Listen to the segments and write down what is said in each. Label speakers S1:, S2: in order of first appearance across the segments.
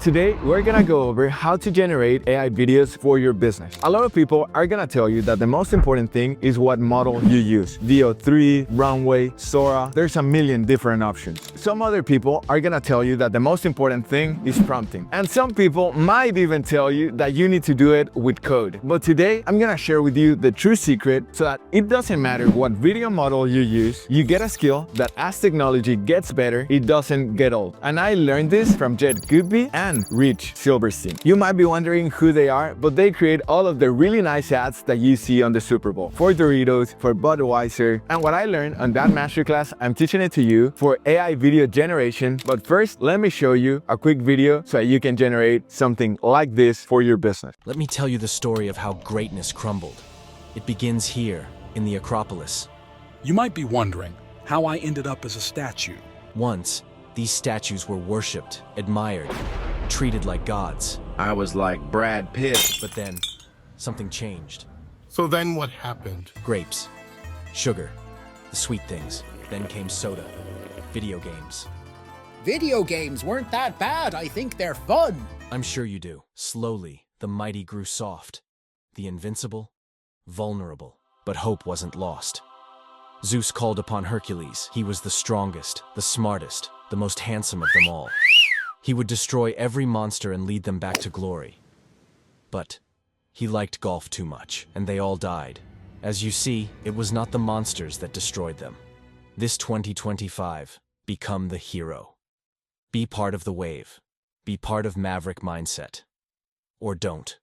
S1: Today, we're gonna go over how to generate AI videos for your business. A lot of people are gonna tell you that the most important thing is what model you use. VO3, Runway, Sora, there's a million different options. Some other people are gonna tell you that the most important thing is prompting. And some people might even tell you that you need to do it with code. But today, I'm gonna share with you the true secret so that it doesn't matter what video model you use, you get a skill that as technology gets better, it doesn't get old. And I learned this from Goodby and Silverstein. You might be wondering who they are, but they create all of the really nice ads that you see on the Super Bowl. For Doritos, for Budweiser, and what I learned on that masterclass, I'm teaching it to you for AI video generation. But first, let me show you a quick video so that you can generate something like this for your business.
S2: Let me tell you the story of how greatness crumbled. It begins here, in the Acropolis.
S3: You might be wondering how I ended up as a statue.
S2: Once, these statues were worshipped, admired, treated like gods.
S4: I was like Brad Pitt.
S2: But then, something changed.
S5: So then what happened?
S2: Grapes, sugar, the sweet things. Then came soda, video games.
S6: Video games weren't that bad. I think they're fun.
S2: I'm sure you do. Slowly, the mighty grew soft. The invincible, vulnerable. But hope wasn't lost. Zeus called upon Hercules. He was the strongest, the smartest, the most handsome of them all. He would destroy every monster and lead them back to glory. But he liked golf too much, and they all died. As you see, it was not the monsters that destroyed them. This 2025, become the hero. Be part of the wave. Be part of Maverick mindset. Or don't.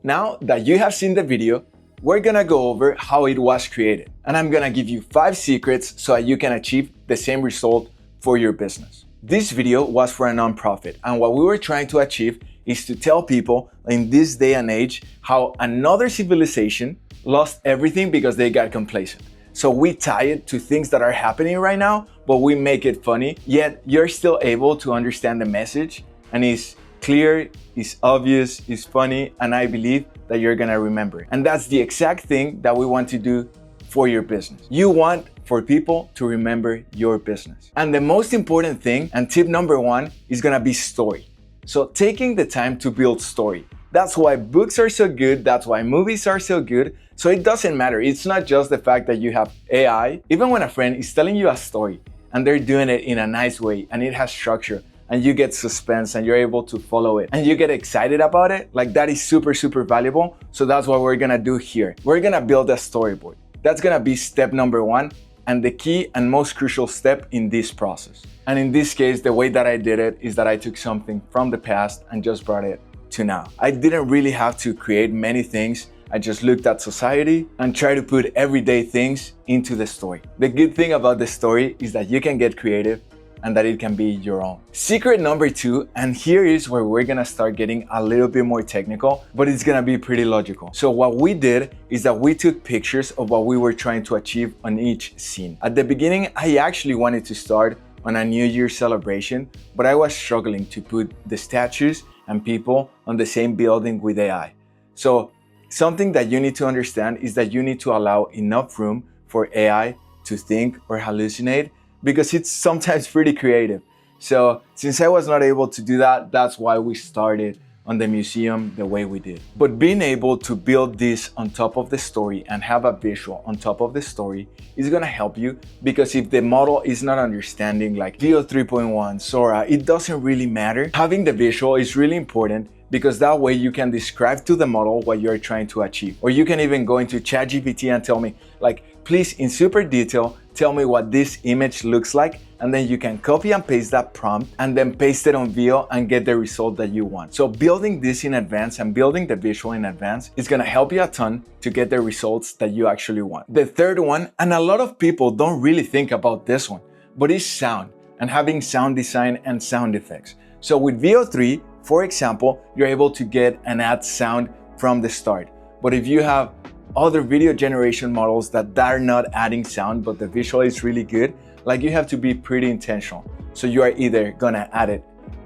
S1: Now that you have seen the video, we're gonna go over how it was created. And I'm gonna give you 5 secrets so that you can achieve the same result for your business. This video was for a nonprofit, and what we were trying to achieve is to tell people in this day and age how another civilization lost everything because they got complacent. So we tie it to things that are happening right now, but we make it funny, yet you're still able to understand the message, and it's clear, it's obvious, it's funny, and I believe that you're gonna remember it. And that's the exact thing that we want to do for your business. You want for people to remember your business. And the most important thing, and tip number 1, is gonna be story. So taking the time to build story. That's why books are so good, that's why movies are so good. So it doesn't matter, it's not just the fact that you have AI. Even when a friend is telling you a story and they're doing it in a nice way and it has structure, and you get suspense and you're able to follow it and you get excited about it, like that is super valuable. So that's what we're gonna do here. We're gonna build a storyboard. That's gonna be step number 1 and the key and most crucial step in this process. And in this case, the way that I did it is that I took something from the past and just brought it to now. I didn't really have to create many things. I just looked at society and tried to put everyday things into the story. The good thing about the story is that you can get creative and that it can be your own. Secret number 2, and here is where we're gonna start getting a little bit more technical, but it's gonna be pretty logical. So what we did is that we took pictures of what we were trying to achieve on each scene. At the beginning, I actually wanted to start on a New Year celebration, but I was struggling to put the statues and people on the same building with AI. So something that you need to understand is that you need to allow enough room for AI to think or hallucinate, because it's sometimes pretty creative. So since I was not able to do that, that's why we started on the museum the way we did. But being able to build this on top of the story and have a visual on top of the story is gonna help you, because if the model is not understanding like VO 3.1, Sora, it doesn't really matter. Having the visual is really important, because that way you can describe to the model what you're trying to achieve. Or you can even go into ChatGPT and tell me, like, please in super detail, tell me what this image looks like, and then you can copy and paste that prompt and then paste it on VO and get the result that you want. So building this in advance and building the visual in advance is gonna help you a ton to get the results that you actually want. The third one, and a lot of people don't really think about this one, but it's sound and having sound design and sound effects. So with VO3, for example, you're able to get an ad sound from the start. But if you have other video generation models that are not adding sound, but the visual is really good, like you have to be pretty intentional. So you are either gonna add it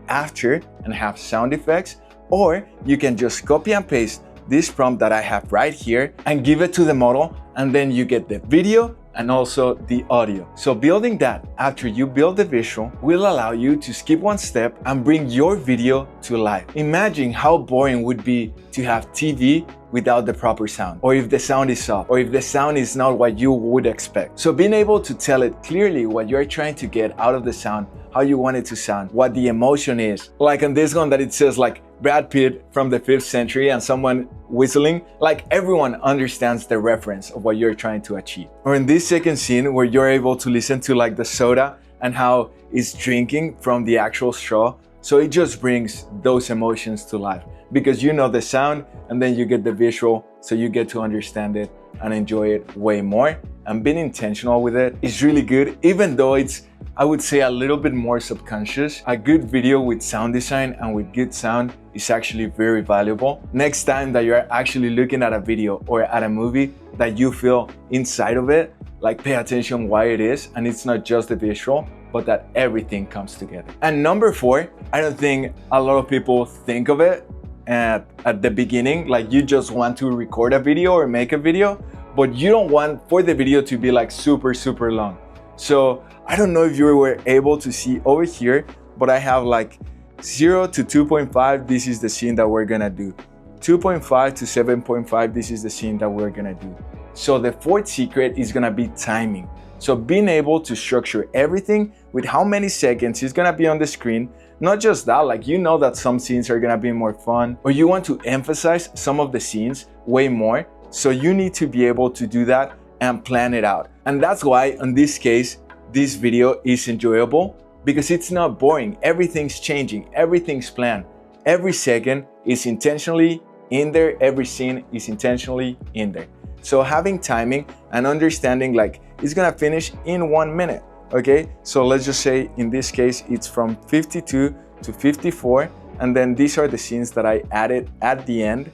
S1: after and have sound effects, or you can just copy and paste this prompt that I have right here and give it to the model, and then you get the video and also the audio. So building that after you build the visual will allow you to skip one step and bring your video to life. Imagine how boring it would be to have TV without the proper sound, or if the sound is soft, or if the sound is not what you would expect. So being able to tell it clearly what you're trying to get out of the sound, how you want it to sound, what the emotion is. Like on this one that it says like Brad Pitt from the 5th century and someone whistling, like everyone understands the reference of what you're trying to achieve. Or in this second scene where you're able to listen to like the soda and how it's drinking from the actual straw. So it just brings those emotions to life because you know the sound and then you get the visual, so you get to understand it and enjoy it way more. And being intentional with it is really good, even though it's, I would say, a little bit more subconscious. A good video with sound design and with good sound is actually very valuable. Next time that you're actually looking at a video or at a movie that you feel inside of it, like pay attention why it is, and it's not just the visual, but that everything comes together. And number 4, I don't think a lot of people think of it at the beginning, like you just want to record a video or make a video, but you don't want for the video to be like super long. So I don't know if you were able to see over here, but I have like 0 to 2.5, this is the scene that we're gonna do. 2.5 to 7.5, this is the scene that we're gonna do. So the 4th secret is gonna be timing. So being able to structure everything with how many seconds is gonna be on the screen. Not just that, like you know that some scenes are gonna be more fun, or you want to emphasize some of the scenes way more. So you need to be able to do that and plan it out. And that's why in this case, this video is enjoyable because it's not boring. Everything's changing, everything's planned. Every second is intentionally in there, every scene is intentionally in there. So having timing and understanding like it's gonna finish in 1 minute, okay? So let's just say in this case, it's from 52 to 54. And then these are the scenes that I added at the end.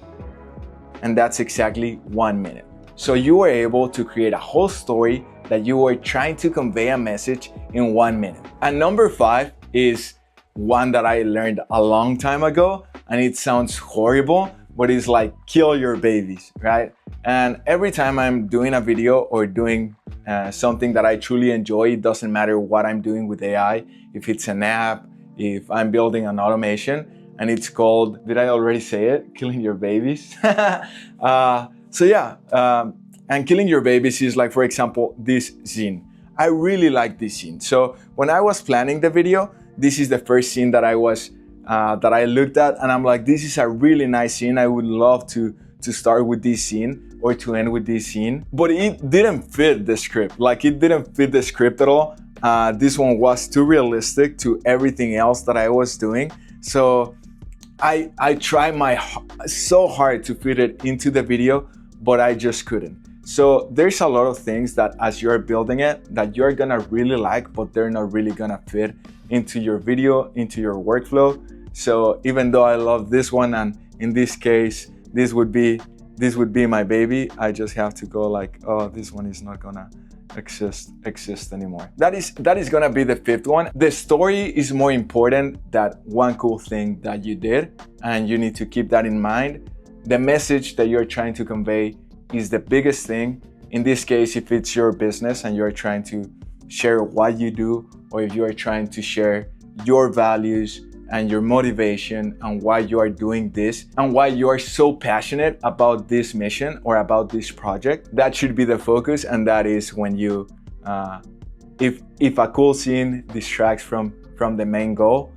S1: And that's exactly 1 minute. So you were able to create a whole story that you were trying to convey a message in 1 minute. And number 5 is one that I learned a long time ago, and it sounds horrible, but it's like kill your babies, right? And every time I'm doing a video or doing something that I truly enjoy, it doesn't matter what I'm doing with AI, if it's an app, if I'm building an automation, and it's called, did I already say it? Killing your babies. And killing your babies is like, for example, this scene. I really like this scene. So when I was planning the video, this is the first scene that I looked at, and I'm like, this is a really nice scene. I would love to start with this scene or to end with this scene, but it didn't fit the script. Like it didn't fit the script at all. This one was too realistic to everything else that I was doing. So I tried so hard to fit it into the video, but I just couldn't. So there's a lot of things that as you're building it that you're gonna really like, but they're not really gonna fit into your video, into your workflow. So even though I love this one, and in this case, this would be my baby, I just have to go like, oh, this one is not gonna exist anymore. That is gonna be the 5th one. The story is more important than one cool thing that you did, and you need to keep that in mind. The message that you're trying to convey is the biggest thing. In this case, if it's your business and you're trying to share what you do, or if you are trying to share your values and your motivation and why you are doing this and why you are so passionate about this mission or about this project, that should be the focus. And that is when you, if a cool scene distracts from the main goal,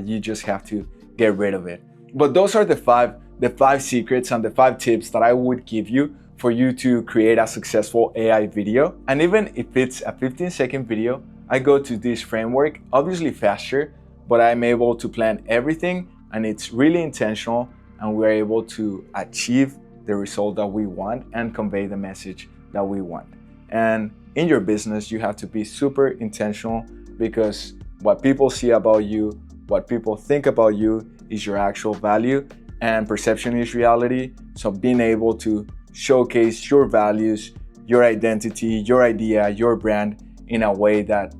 S1: you just have to get rid of it. But those are the five secrets and the 5 tips that I would give you for you to create a successful AI video. And even if it's a 15-second video, I go to this framework, obviously faster, but I'm able to plan everything and it's really intentional, and we're able to achieve the result that we want and convey the message that we want. And in your business, you have to be super intentional, because what people see about you, what people think about you is your actual value, and perception is reality. So being able to showcase your values, your identity, your idea, your brand in a way that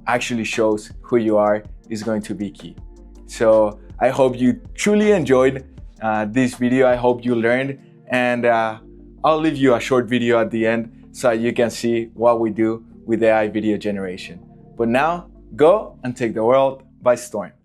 S1: actually shows who you are is going to be key. So I hope you truly enjoyed this video. I hope you learned, and I'll leave you a short video at the end so you can see what we do with AI video generation. But now, go and take the world by storm.